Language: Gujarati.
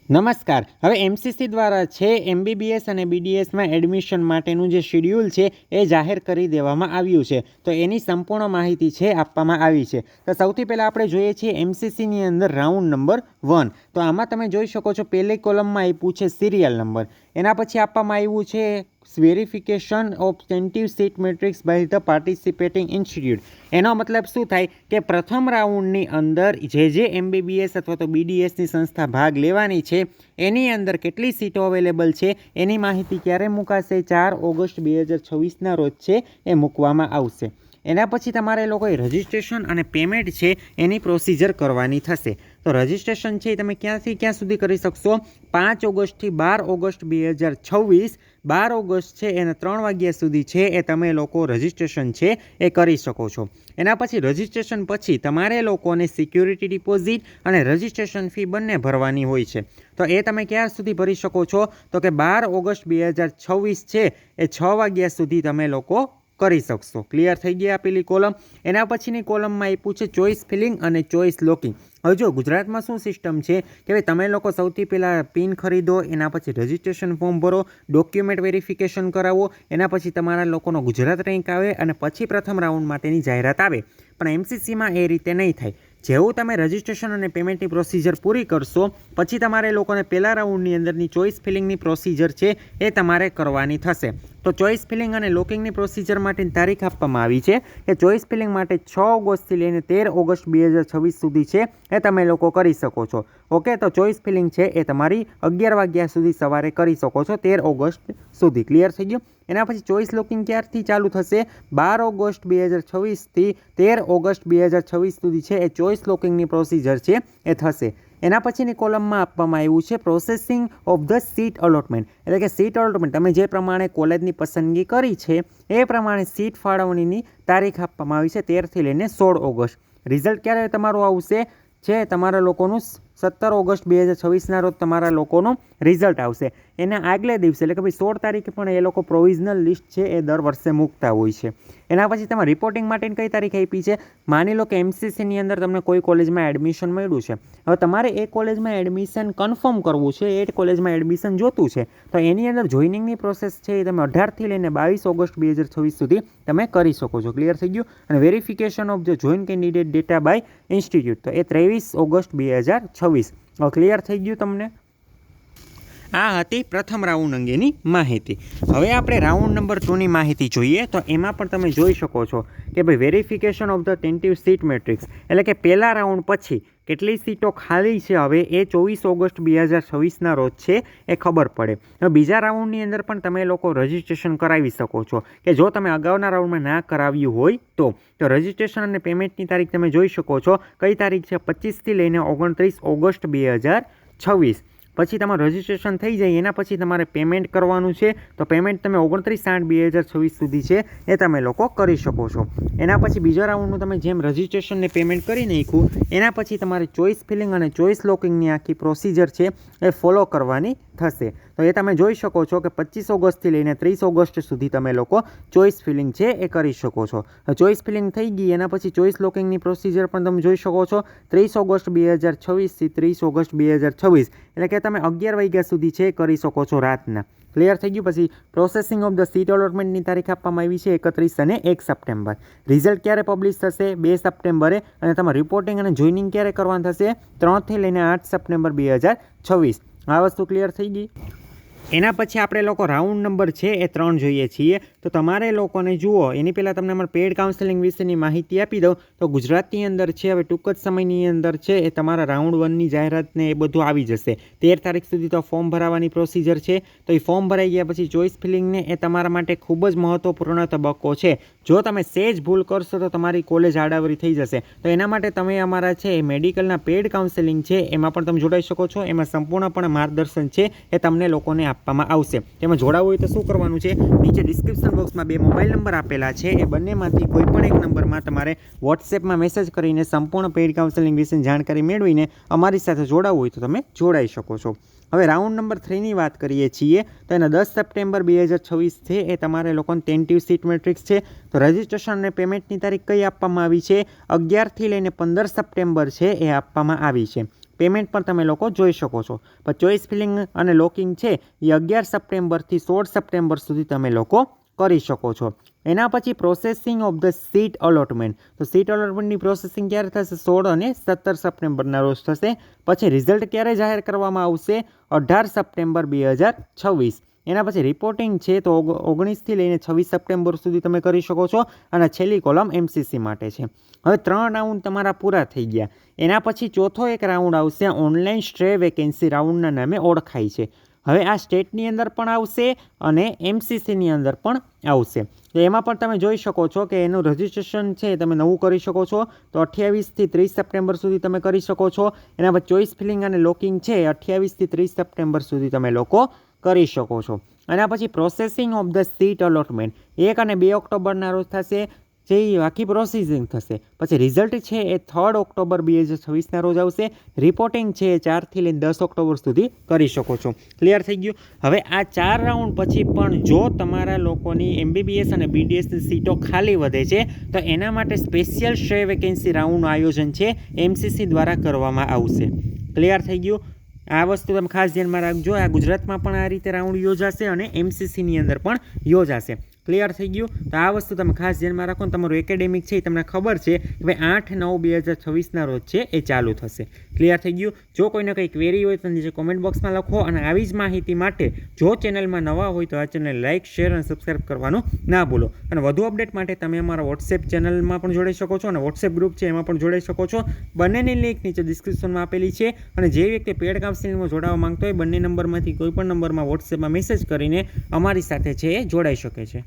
નમસ્કાર. હવે એમસીસી દ્વારા છે એમબીબીએસ અને બીડીએસમાં એડમિશન માટેનું જે શેડ્યુલ છે એ જાહેર કરી દેવામાં આવ્યું છે. તો એની સંપૂર્ણ માહિતી છે આપવામાં આવી છે. તો સૌથી પહેલાં આપણે જોઈએ છીએ એમસીસીની અંદર રાઉન્ડ નંબર 1. તો આમાં તમે જોઈ શકો છો પહેલી કોલમમાં આપ્યું છે સિરિયલ નંબર. એના પછી આપવામાં આવ્યું છે verification of tentative seat matrix by the participating institute. એનો મતલબ શું થાય કે પ્રથમ રાઉન્ડની અંદર જે એમબીબીએસ અથવા તો બીડીએસની સંસ્થા ભાગ લેવાની છે એની અંદર કેટલી સીટો અવેલેબલ છે એની માહિતી ક્યારે મુકાશે? 4 ઓગસ્ટ 2026ના રોજ છે એ મૂકવામાં આવશે. એના પછી તમારે લોકોએ રજિસ્ટ્રેશન અને પેમેન્ટ છે એની પ્રોસિજર કરવાની થશે. તો રજિસ્ટ્રેશન છે એ તમે ક્યાંથી ક્યાં સુધી કરી શકશો? 5 ઓગસ્ટથી 12 ઓગસ્ટ 2026. 12 ઓગસ્ટ છે એને 3 વાગ્યા સુધી છે એ તમે લોકો રજિસ્ટ્રેશન છે એ કરી શકો છો. એના પછી રજિસ્ટ્રેશન પછી તમારે લોકોને સિક્યુરિટી ડિપોઝિટ અને રજિસ્ટ્રેશન ફી બંને ભરવાની હોય છે. તો એ તમે ક્યાં સુધી ભરી શકો છો? તો કે 12 ઓગસ્ટ 2026 છે એ 6 વાગ્યા સુધી તમે લોકો કરી શકશો. ક્લિયર થઈ ગઈ આપેલી કોલમ. એના પછીની કોલમમાં આપ્યું છે ચોઇસ ફિલિંગ અને ચોઇસ લોકિંગ. હવે જો ગુજરાતમાં શું સિસ્ટમ છે કે ભાઈ તમે લોકો સૌથી પહેલાં પિન ખરીદો, એના પછી રજિસ્ટ્રેશન ફોર્મ ભરો, ડોક્યુમેન્ટ વેરિફિકેશન કરાવો, એના પછી તમારા લોકોનો ગુજરાત રેન્ક આવે અને પછી પ્રથમ રાઉન્ડ માટેની જાહેરાત આવે. પણ એમસીસીમાં એ રીતે નહીં થાય. જેવું તમે રજિસ્ટ્રેશન અને પેમેન્ટની પ્રોસિજર પૂરી કરશો પછી તમારે લોકોને પહેલા રાઉન્ડની અંદરની ચોઇસ ફિલિંગની પ્રોસિજર છે એ તમારે કરવાની થશે. તો ચોઇસ ફિલિંગ અને લોકિંગની પ્રોસિજર માટેની તારીખ આપવામાં આવી છે કે ચોઇસ ફિલિંગ માટે 6 ઓગસ્ટથી લઈને 13 ઓગસ્ટ 2026 સુધી છે એ તમે લોકો કરી શકો છો. ઓકે, તો ચોઇસ ફિલિંગ છે એ તમારી 11 વાગ્યા સુધી સવારે કરી શકો છો 13 ઓગસ્ટ સુધી. ક્લિયર થઈ ગયું. એના પછી ચોઇસ લોકિંગ ક્યારથી ચાલુ થશે? 12 ઓગસ્ટ 2026થી 13 ઓગસ્ટ 2026 સુધી છે એ ચોઇસ લોકિંગની પ્રોસિજર છે એ થશે. એના પછીની કોલમમાં આપવામાં આવ્યું છે processing of the seat allotment. એટલે કે સીટ અલોટમેન્ટ તમે જે પ્રમાણે કોલેજની પસંદગી કરી છે એ પ્રમાણે સીટ ફાળવણીની તારીખ આપવામાં આવી છે 13થી લઈને 16 ઓગસ્ટ. રિઝલ્ટ ક્યારે તમારું આવશે? છે તમારા લોકોનું 17 ઓગસ્ટ 2026ના રોજ તમારા લોકોનું રિઝલ્ટ આવશે. એના આગલે દિવસે એટલે કે ભાઈ 16 તારીખે પણ એ લોકો પ્રોવિઝનલ લિસ્ટ છે એ દર વર્ષે મૂકતા હોય છે. એના પછી તમારે રિપોર્ટિંગ માટેની કઈ તારીખ આપી છે? માની લો કે એમસીસીની અંદર તમને કોઈ કોલેજમાં એડમિશન મળ્યું છે. હવે તમારે એ કોલેજમાં એડમિશન કન્ફર્મ કરવું છે, એ કોલેજમાં એડમિશન જોતું છે, તો એની અંદર જોઈનિંગની પ્રોસેસ છે એ તમે 18થી લઈને 22 ઓગસ્ટ 2026 સુધી તમે કરી શકો છો. ક્લિયર થઈ ગયું. અને verification of the joint candidate data by institute તો એ 23 ઓગસ્ટ 2026. ક્લિયર થઈ ગયું તમને? આ હતી પ્રથમ રાઉન્ડ અંગેની માહિતી. હવે આપણે રાઉન્ડ નંબર 2ની માહિતી જોઈએ. તો એમાં પણ તમે જોઈ શકો છો કે ભાઈ verification of the ટેન્ટિવ seat matrix એટલે કે પહેલા રાઉન્ડ પછી કેટલી સીટો ખાલી છે હવે એ 24 ઓગસ્ટ 2026ના રોજ છે એ ખબર પડે. હવે બીજા રાઉન્ડની અંદર પણ તમે લોકો રજિસ્ટ્રેશન કરાવી શકો છો કે જો તમે અગાઉના રાઉન્ડમાં ના કરાવ્યું હોય તો રજિસ્ટ્રેશન અને પેમેન્ટની તારીખ તમે જોઈ શકો છો. કઈ તારીખ છે? 25થી લઈને 29 ઓગસ્ટ 2026. પછી તમારું રજિસ્ટ્રેશન થઈ જાય એના પછી તમારે પેમેન્ટ કરવાનું છે. તો પેમેન્ટ તમે 29/8/2026 સુધી છે એ તમે લોકો કરી શકો છો. એના પછી બીજા રાઉન્ડનું તમે જેમ રજિસ્ટ્રેશનને પેમેન્ટ કરી નાખ્યું એના પછી તમારે ચોઇસ ફિલિંગ અને ચોઇસ લોકિંગની આખી પ્રોસિજર છે એ ફોલો કરવાની થશે. તો એ તમે જોઈ શકો છો કે 25 ઓગસ્ટથી લઈને 30 ઓગસ્ટ સુધી તમે લોકો ચોઇસ ફિલિંગ છે એ કરી શકો છો. ચોઇસ ફિલિંગ થઈ ગઈ એના પછી ચોઇસ લોકિંગની પ્રોસિજર પણ તમે જોઈ શકો છો 30 ઓગસ્ટ 2026થી 30 ઓગસ્ટ 2026 એટલે કે તમે 11 વાગ્યા સુધી છે કરી શકો છો રાતના. ક્લિયર થઈ ગયું. પછી પ્રોસેસિંગ ઓફ ધ સીટ અલોટમેન્ટની તારીખ આપવામાં આવી છે 31 અને 1 સપ્ટેમ્બર. રિઝલ્ટ ક્યારે પબ્લિશ થશે? 2 સપ્ટેમ્બરે. અને તમારે રિપોર્ટિંગ અને જોઈનિંગ ક્યારે કરવાનું થશે? 3થી લઈને 8 સપ્ટેમ્બર 2026. આ વસ્તુ ક્લિયર થઈ ગઈ. એના પછી આપણે લોકો રાઉન્ડ નંબર છે એ 3 જોઈએ છીએ. તો તમારે લોકોને જુઓ એની પહેલાં તમને અમારા પેડ કાઉન્સેલિંગ વિશેની માહિતી આપી દઉં તો ગુજરાતની અંદર છે હવે ટૂંક જ સમયની અંદર છે એ તમારા રાઉન્ડ 1ની જાહેરાતને એ બધું આવી જશે. 13 તારીખ સુધી તો ફોર્મ ભરાવાની પ્રોસિજર છે. તો એ ફોર્મ ભરાઈ ગયા પછી ચોઇસ ફિલિંગને એ તમારા માટે ખૂબ જ મહત્વપૂર્ણ તબક્કો છે. જો તમે સહેજ ભૂલ કરશો તો તમારી કોલેજ આડાવરી થઈ જશે. તો એના માટે તમે અમારા છે એ મેડિકલના પેડ કાઉન્સેલિંગ છે એમાં પણ તમે જોડાઈ શકો છો. એમાં સંપૂર્ણપણે માર્ગદર્શન છે એ તમને લોકોને આપવામાં આવશે. તેમાં જોડાવવું હોય તો શું કરવાનું છે? નીચે ડિસ્ક્રિપ્શન બોક્સમાં 2 મોબાઈલ નંબર આપેલા છે એ બંનેમાંથી કોઈ પણ એક નંબરમાં તમારે વોટ્સએપમાં મેસેજ કરીને સંપૂર્ણ પેઇડ કાઉન્સેલિંગ વિશેની જાણકારી મેળવીને અમારી સાથે જોડાવવું હોય તો તમે જોડાઈ શકો છો. હવે રાઉન્ડ નંબર 3ની વાત કરીએ છીએ તો એના 10 સપ્ટેમ્બર 2026 છે એ તમારે લોકોને ટેન્ટિવ સીટ મેટ્રિક્સ છે. તો રજિસ્ટ્રેશન અને પેમેન્ટની તારીખ કઈ આપવામાં આવી છે? 11થી લઈને 15 સપ્ટેમ્બર છે એ આપવામાં આવી છે. પેમેન્ટ પણ તમે લોકો જોઈ શકો છો. પણ ચોઇસ ફિલિંગ અને લોકિંગ છે એ 11 સપ્ટેમ્બરથી 16 સપ્ટેમ્બર સુધી તમે લોકો કરી શકો છો. એના પછી processing of the seat allotment. તો સીટ અલોટમેન્ટની પ્રોસેસિંગ ક્યારે થશે? 16 અને 17 સપ્ટેમ્બરના રોજ થશે. પછી રિઝલ્ટ ક્યારે જાહેર કરવામાં આવશે? 18 સપ્ટેમ્બર 2026. એના પછી રિપોર્ટિંગ છે તો 19થી લઈને 26 સપ્ટેમ્બર સુધી તમે કરી શકો છો. અને છેલ્લી કોલમ MCC માટે છે. હવે 3 રાઉન્ડ તમારા પૂરા થઈ ગયા. એના પછી ચોથો એક રાઉન્ડ આવશે, ઓનલાઈન સ્ટ્રે વેકેન્સી રાઉન્ડના નામે ઓળખાય છે. હવે આ સ્ટેટની અંદર પણ આવશે અને MCCની અંદર પણ આવશે. તો એમાં પણ તમે જોઈ શકો છો કે એનું રજિસ્ટ્રેશન છે તમે નવું કરી શકો છો. તો 28થી 30 સપ્ટેમ્બર સુધી તમે કરી શકો છો. એના પછી ચોઇસ ફિલિંગ અને લોકિંગ છે 28થી 30 સપ્ટેમ્બર સુધી તમે લોકો કરી શકો છો. એના પછી processing of the seat allotment 1 અને 2 ઓક્ટોબરના રોજ થશે, જે આખી પ્રોસેસિંગ થશે. પછી રિઝલ્ટ છે એ 3 ઓક્ટોબર 2026ના રોજ આવશે. રિપોર્ટિંગ છે એ 4થી લઈને 10 ઓક્ટોબર સુધી કરી શકો છો. ક્લિયર થઈ ગયું? હવે આ 4 રાઉન્ડ પછી પણ જો તમારા લોકોની MBBS અને BDSની સીટો ખાલી વધે છે તો એના માટે સ્પેશિયલ સ્ટ્રે વેકેન્સી રાઉન્ડનું આયોજન છે MCC દ્વારા કરવામાં આવશે. ક્લિયર થઈ ગયું? આ વસ્તુ તમે ખાસ ધ્યાનમાં રાખજો. આ ગુજરાતમાં પણ આ રીતે રાઉન્ડ યોજાશે અને MCCની અંદર પણ યોજાશે. ક્લિયર થઈ ગયું? તો આ વસ્તુ તમે ખાસ ધ્યાનમાં રાખો. તમારું એકેડેમિક છે એ તમને ખબર છે કે ભાઈ 8/9/2026ના રોજ છે એ ચાલુ થશે. ક્લિયર થઈ ગયું? જો કોઈને કંઈ ક્વેરી હોય તો નીચે કોમેન્ટ બોક્સમાં લખો. અને આવી જ માહિતી માટે જો ચેનલમાં નવા હોય તો આ ચેનલ લાઇક, શેર અને સબસ્ક્રાઈબ કરવાનું ના ભૂલો. અને વધુ અપડેટ માટે તમે અમારા વોટ્સએપ ચેનલમાં પણ જોડાઈ શકો છો અને વોટ્સએપ ગ્રુપ છે એમાં પણ જોડાઈ શકો છો. બંનેની લિંક નીચે ડિસ્ક્રિપ્શનમાં આપેલી છે. અને જે વ્યક્તિ પેડ કાઉન્સિલિંગમાં જોડાવા માંગતો હોય બંને નંબરમાંથી કોઈ પણ નંબરમાં વોટ્સએપમાં મેસેજ કરીને અમારી સાથે છે એ જોડાઈ શકે છે.